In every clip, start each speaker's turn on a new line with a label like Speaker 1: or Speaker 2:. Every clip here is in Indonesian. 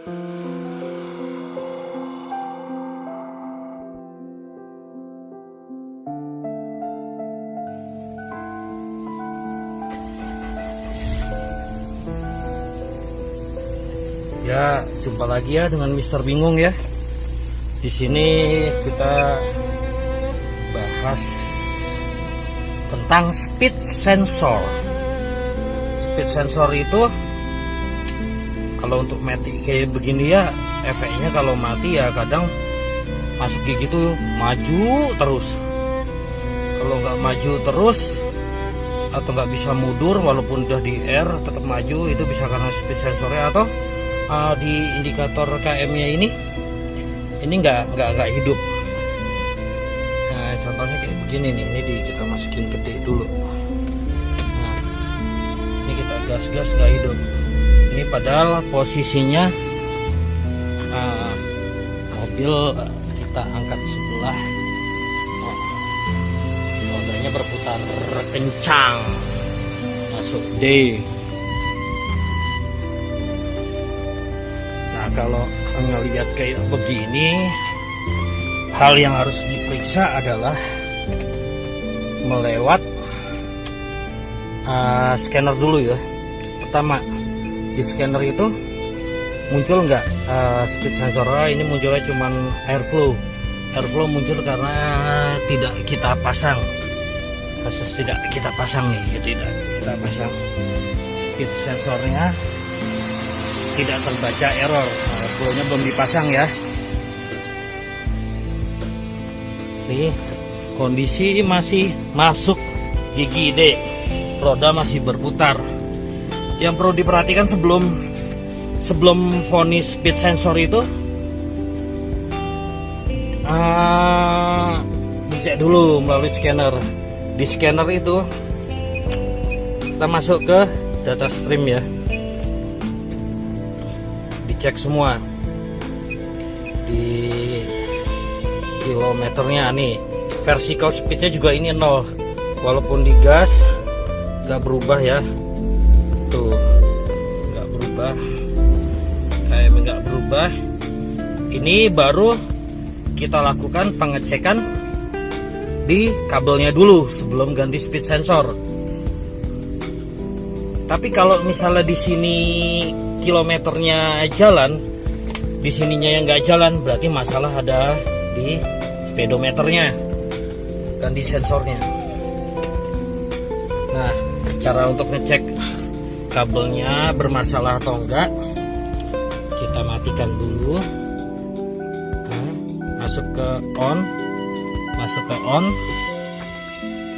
Speaker 1: Ya, jumpa lagi ya dengan Mister Bingung ya. Di sini kita bahas tentang speed sensor. Speed sensor itu kalau untuk mati kayak begini ya, efeknya kalau mati ya kadang masuk gigi tuh maju terus. Kalau nggak maju terus atau nggak bisa mundur walaupun udah di R tetap maju, itu bisa karena speed sensornya, atau di indikator KM-nya ini nggak hidup. Nah, contohnya kayak begini nih, ini kita masukin gede dulu. Nah, ini kita gas nggak hidup. Ini padahal posisinya mobil kita angkat sebelah, rodanya berputar kencang, masuk D. Kalau ngelihat kayak begini, hal yang harus diperiksa adalah melewat scanner dulu ya. Pertama, di scanner itu muncul nggak speed sensor. Ini munculnya cuman airflow muncul karena tidak kita pasang. Kasus tidak kita pasang nih, tidak kita pasang speed sensornya, tidak terbaca error. Airflow-nya belum dipasang ya. Nih, kondisi masih masuk gigi D, roda masih berputar. Yang perlu diperhatikan sebelum vonis speed sensor itu, dicek dulu melalui scanner. Di scanner itu kita masuk ke data stream ya, dicek semua di kilometernya. Nih, vertical speednya juga ini 0, walaupun di gas nggak berubah ya, tuh nggak berubah, KM nggak berubah. Ini baru kita lakukan pengecekan di kabelnya dulu sebelum ganti speed sensor. Tapi kalau misalnya di sini kilometernya jalan, di sininya yang nggak jalan, berarti masalah ada di speedometernya, bukan di sensornya. Nah, cara untuk ngecek kabelnya bermasalah atau enggak, kita matikan dulu. Nah, masuk ke on,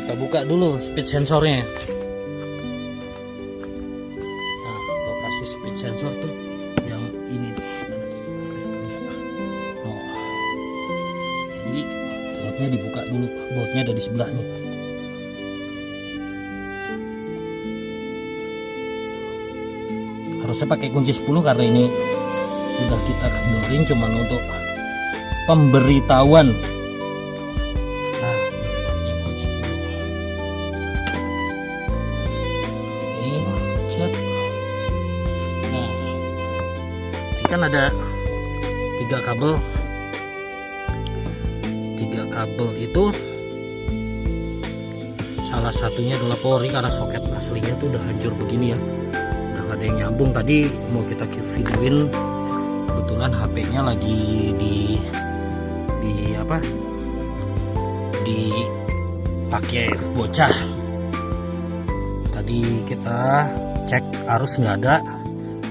Speaker 1: kita buka dulu speed sensornya. Speed sensor tuh yang ini nih, jadi bautnya dibuka dulu, bautnya ada di sebelah nih. Harusnya pakai kunci 10 karena ini udah kita kendorin cuman untuk pemberitahuan. Nah, ini kunci 10 ini cek. Kan ada 3 kabel itu, salah satunya adalah Polri karena soket aslinya tuh udah hancur begini ya, udah gak ada yang nyambung. Tadi mau kita videoin, kebetulan HP-nya lagi dipakai bocah. Tadi kita cek arus nggak ada,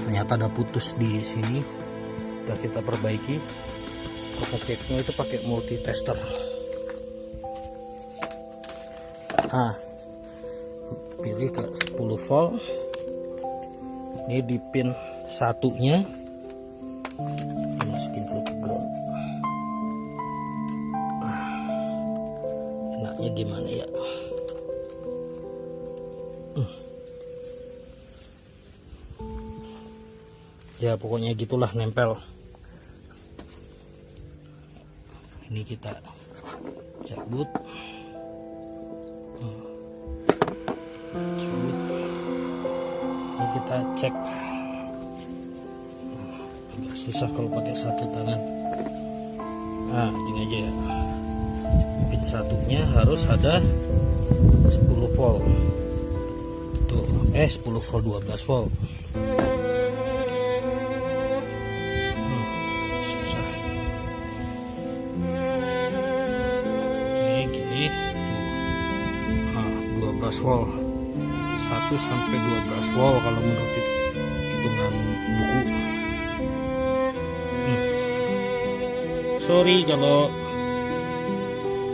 Speaker 1: ternyata ada putus di sini, udah kita perbaiki. Ngeceknya itu pakai multitester. Nah, pilih ke 10 volt. Ini di pin satunya, masukin dulu ke ground. Enaknya gimana ya? Ya pokoknya gitulah, nempel. Ini kita cabut, ini kita cek. Agak susah kalau pakai satu tangan. Nah gini aja ya, pin satunya harus ada 10 volt tuh, 10 volt 12 volt. Susah ini gini tuh. Nah 12 volt, 1 sampai 12 volt kalau menurut hitungan buku. Sorry kalau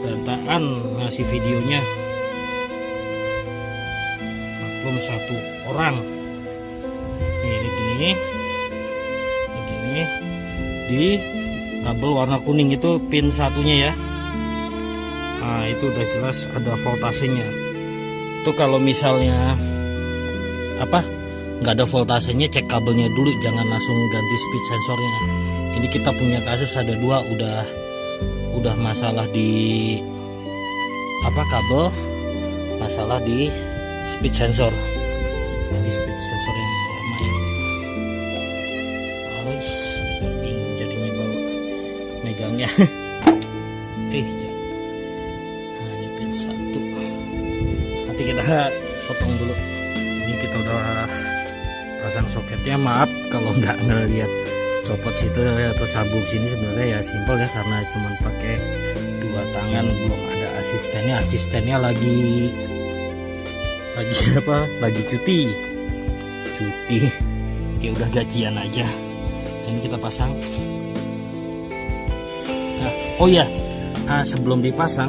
Speaker 1: berantakan ngasih videonya, maklum satu orang. Ini gini di kabel warna kuning itu pin satunya ya. Nah itu udah jelas ada voltasenya. Itu kalau misalnya nggak ada voltasenya, cek kabelnya dulu, jangan langsung ganti speed sensornya. Ini kita punya kasus ada 2 udah masalah di kabel, masalah di speed sensor. Jadi speed sensor yang lama ini harus bingung jadinya bawa megangnya. Nah ini pin 1, nanti kita potong dulu. Ini kita udah pasang soketnya. Maaf kalau nggak ngeliat copot situ atau sabuk sini, sebenarnya ya simpel ya, karena cuman pakai 2 tangan, belum ada asistennya lagi cuti kayak udah gajian aja. Ini kita pasang. Sebelum dipasang,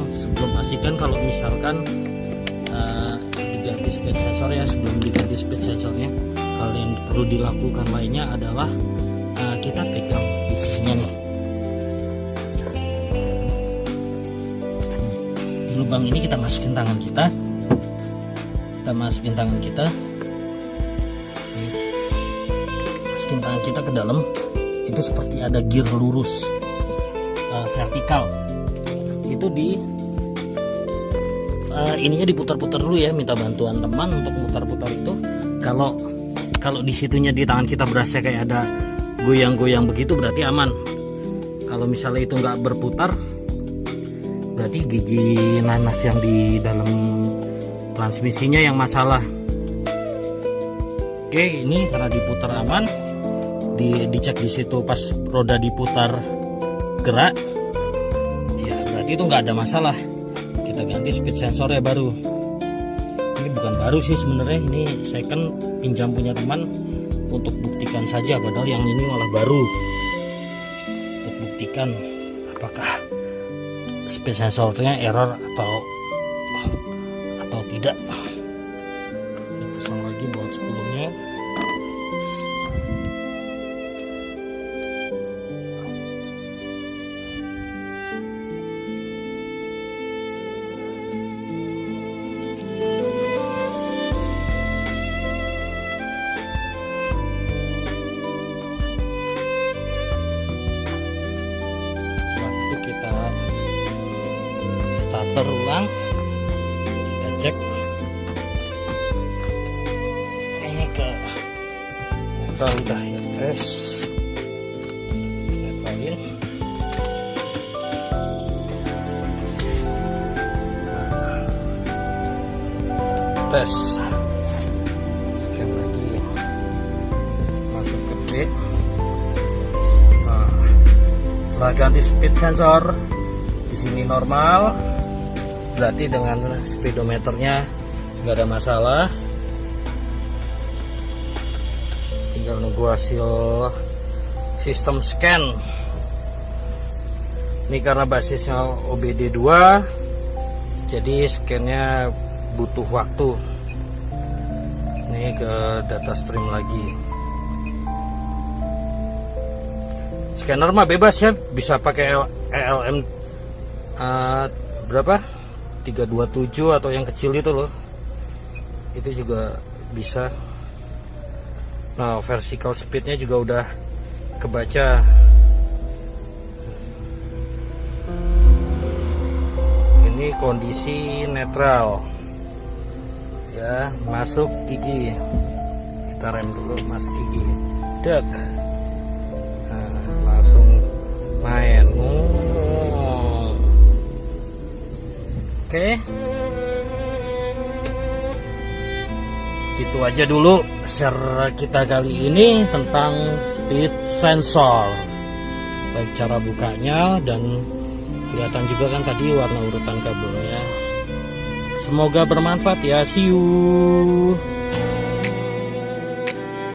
Speaker 1: pastikan kalau misalkan diganti speed sensor ya. Sebelum diganti speed sensornya, hal yang perlu dilakukan lainnya adalah kita pegang di sisinya nih. Di lubang ini kita masukin tangan kita. Masukin tangan kita ke dalam. Itu seperti ada gear lurus vertikal. Itu ininya diputar-putar dulu ya. Minta bantuan teman untuk mutar-putar itu. Kalau di situnya di tangan kita berasa kayak ada goyang-goyang begitu, berarti aman. Kalau misalnya itu nggak berputar, berarti gigi nanas yang di dalam transmisinya yang masalah. Oke, ini karena diputar aman, dicek di situ pas roda diputar gerak, ya berarti itu nggak ada masalah. Kita ganti speed sensornya baru. Ini bukan baru sih sebenarnya, ini second, pinjam punya teman untuk buktikan saja, padahal yang ini malah baru. Untuk buktikan apakah speed sensornya error atau tidak. Kita pasang lagi baut 10-nya. Kita starter ulang, kita cek ini ke netral udah ya guys, netralin. Tes scan lagi, masuk ke B. Setelah ganti speed sensor, di sini normal, berarti dengan speedometernya nggak ada masalah. Tinggal nunggu hasil sistem scan. Ini karena basisnya OBD2, jadi scannya butuh waktu. Ini ke data stream lagi. Scanner mah bebas ya, bisa pakai ELM berapa 327 atau yang kecil itu loh, itu juga bisa. Nah vertical speednya juga udah kebaca. Ini kondisi netral ya, masuk gigi, kita rem dulu, masuk gigi, dek. Nah, Oke, gitu aja dulu share kita kali ini tentang speed sensor, baik cara bukanya dan kelihatan juga kan tadi warna urutan kabelnya. Semoga bermanfaat ya. See you.